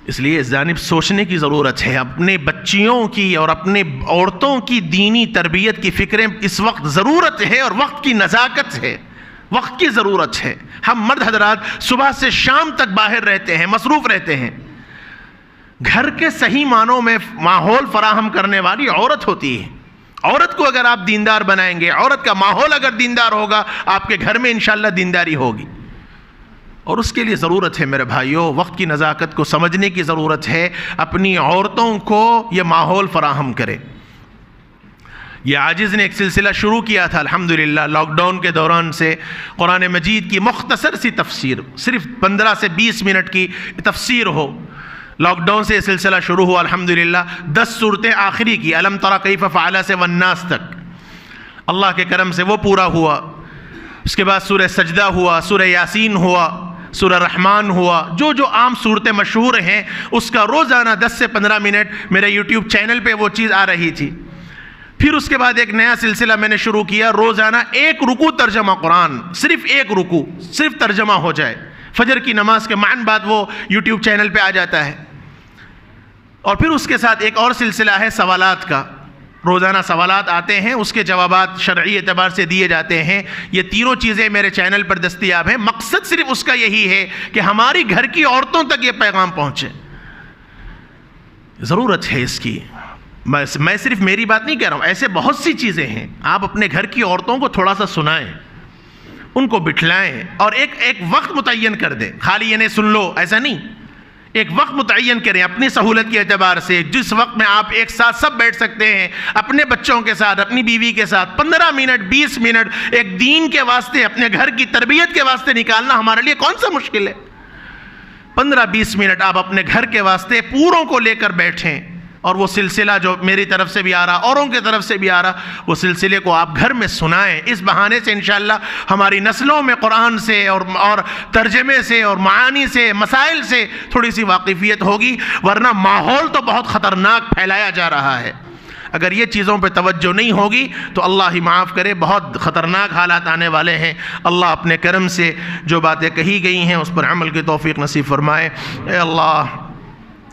اس لیے اس جانب سوچنے کی ضرورت ہے، اپنے بچیوں کی اور اپنے عورتوں کی دینی تربیت کی فکریں اس وقت ضرورت ہے، اور وقت کی نزاکت ہے، وقت کی ضرورت ہے۔ ہم مرد حضرات صبح سے شام تک باہر رہتے ہیں، مصروف رہتے ہیں، گھر کے صحیح معنوں میں ماحول فراہم کرنے والی عورت ہوتی ہے۔ عورت کو اگر آپ دیندار بنائیں گے، عورت کا ماحول اگر دیندار ہوگا، آپ کے گھر میں انشاءاللہ دینداری ہوگی، اور اس کے لیے ضرورت ہے میرے بھائیوں، وقت کی نزاکت کو سمجھنے کی ضرورت ہے، اپنی عورتوں کو یہ ماحول فراہم کرے۔ یہ عاجز نے ایک سلسلہ شروع کیا تھا الحمدللہ، لاک ڈاؤن کے دوران سے قرآن مجید کی مختصر سی تفسیر، صرف 15 سے 20 منٹ کی تفسیر ہو، لاک ڈاؤن سے یہ سلسلہ شروع ہوا الحمدللہ، 10 صورتیں آخری کی، الم تری کیف فعل سے والناس تک، اللہ کے کرم سے وہ پورا ہوا۔ اس کے بعد سورہ سجدہ ہوا، سورہ یاسین ہوا، سورہ رحمان ہوا، جو عام صورتیں مشہور ہیں اس کا روزانہ 10 سے 15 منٹ میرے یوٹیوب چینل پہ وہ چیز آ رہی تھی۔ پھر اس کے بعد ایک نیا سلسلہ میں نے شروع کیا، روزانہ 1 رکوع ترجمہ قرآن، صرف 1 رکوع صرف ترجمہ ہو جائے، فجر کی نماز کے معن بعد وہ یوٹیوب چینل پہ آ جاتا ہے۔ اور پھر اس کے ساتھ ایک اور سلسلہ ہے سوالات کا، روزانہ سوالات آتے ہیں، اس کے جوابات شرعی اعتبار سے دیے جاتے ہیں۔ یہ تینوں چیزیں میرے چینل پر دستیاب ہیں، مقصد صرف اس کا یہی ہے کہ ہماری گھر کی عورتوں تک یہ پیغام پہنچے، ضرورت ہے اس کی۔ میں صرف میری بات نہیں کہہ رہا ہوں، ایسے بہت سی چیزیں ہیں، آپ اپنے گھر کی عورتوں کو تھوڑا سا سنائیں، ان کو بٹھلائیں، اور ایک وقت متعین کر دیں، خالی یہ نہیں سن لو ایسا نہیں، ایک وقت متعین کریں اپنی سہولت کے اعتبار سے، جس وقت میں آپ ایک ساتھ سب بیٹھ سکتے ہیں، اپنے بچوں کے ساتھ، اپنی بیوی کے ساتھ 15 منٹ 20 منٹ ایک دین کے واسطے، اپنے گھر کی تربیت کے واسطے نکالنا ہمارے لیے کون سا مشکل ہے؟ 15-20 منٹ آپ اپنے گھر کے واسطے پوروں کو لے کر بیٹھیں، اور وہ سلسلہ جو میری طرف سے بھی آ رہا، اوروں کی طرف سے بھی آ رہا، وہ سلسلے کو آپ گھر میں سنائیں۔ اس بہانے سے انشاءاللہ ہماری نسلوں میں قرآن سے اور ترجمے سے اور معانی سے، مسائل سے تھوڑی سی واقفیت ہوگی، ورنہ ماحول تو بہت خطرناک پھیلایا جا رہا ہے۔ اگر یہ چیزوں پہ توجہ نہیں ہوگی تو اللہ ہی معاف کرے، بہت خطرناک حالات آنے والے ہیں۔ اللہ اپنے کرم سے جو باتیں کہی گئی ہیں اس پر عمل کی توفیق نصیب فرمائے۔ اے اللہ،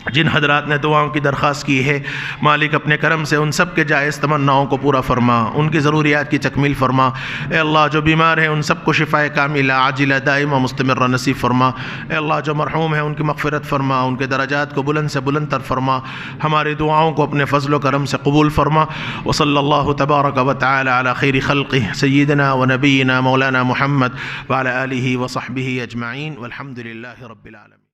جن حضرات نے دعاؤں کی درخواست کی ہے، مالک اپنے کرم سے ان سب کے جائز تمناؤں کو پورا فرما، ان کی ضروریات کی تکمیل فرما۔ اے اللہ، جو بیمار ہیں ان سب کو شفائے کاملہ عاجلہ دائمہ مستمرہ نصیب فرما۔ اے اللہ، جو مرحوم ہیں ان کی مغفرت فرما، ان کے درجات کو بلند سے بلند تر فرما، ہماری دعاؤں کو اپنے فضل و کرم سے قبول فرما۔ وصلی اللہ تبارک و تعالی علی خیر خلقہ سیدنا و نبینا مولانا محمد وعلی آلہ و صحبہ اجمعین، والحمد للہ رب العالمین۔